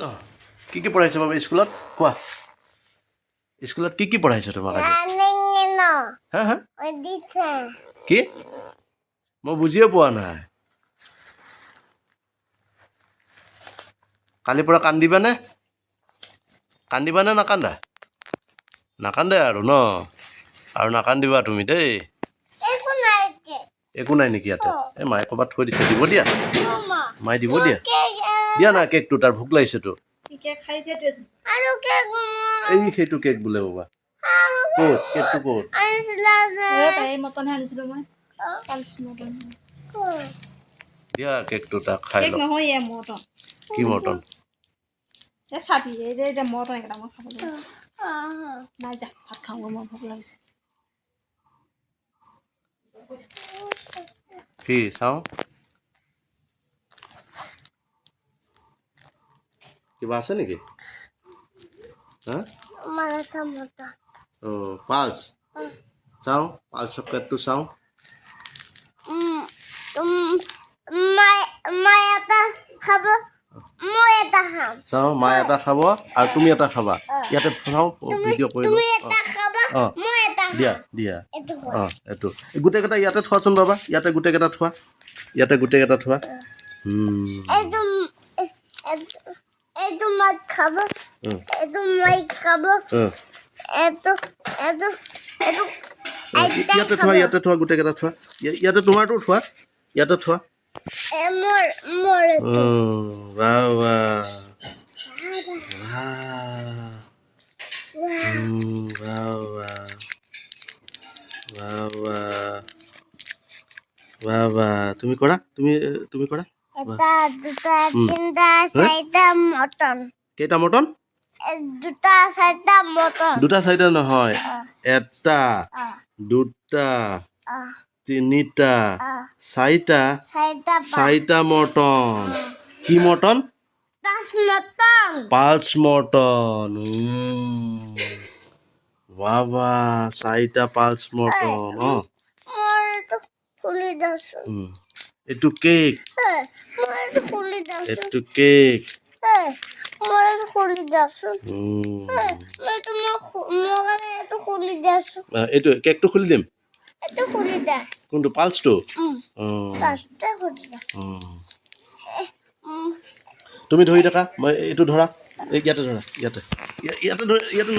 অঁ কি পঢ়াইছে বাবা স্কুলত কোৱা স্কুলত কি পঢ়াইছে তোমাক আজি হা হা কি মই বুজিয়ে পোৱা নাই কালিৰ পৰা কান্দিবানে নাকান্দা নাকান্দে আৰু ন আৰু নাকান্দিবা তুমি দেই একো নাই নেকি ইয়াতে এই মায়ে ক'ৰবাত থৈ দিছে দিব দিয়া মায়ে দিব দিয়া দিয়া না কেকটো তাৰ ভোক লাগিছেতো এই সেইটো কেক বোলে বাবা ক'ত কেকটো ক'ত দিয়া কেকটো তাক খাই লওক কি মটন চাবি এতিয়া মটন এটা মই খাব নাই যা ভাত খাওঁ মই ভোক লাগিছে কি চাওঁ কিবা আছে নেকি হা অঁ পালছ চাওঁ পালছ চকলেটটো চাওঁ চাওঁ মায়ে এটা খাব আৰু তুমি এটা খাবা ইয়াতে চাওঁ ভিডিঅ' কৰি অঁ দিয়া দিয়া অঁ এইটো গোটেইকেইটা ইয়াতে থোৱাচোন বাবা ইয়াতে গোটেইকেইটা থোৱা ইয়াতে গোটেইকেইটা থোৱা ইয়াতে থোৱা গোটেইকেইটা থোৱা ইয়াতে তোমাৰটো থোৱা ইয়াতে থোৱা বাবা তুমি কৰা তুমি কৰা কেইটা মটন দুটা চাৰিটা নহয় এটা দুটা তিনিটা চাৰিটা মটন কি মটন পালছ মটন বাবা চাৰিটা পালছ মটন অঁ এইটো কেক এইটো কেক এইটো কেকটো খুলি দিম কোনটো পালছটো তুমি ধৰি থাকা মই এইটো ধৰা ইয়াতে ধৰা ইয়াতে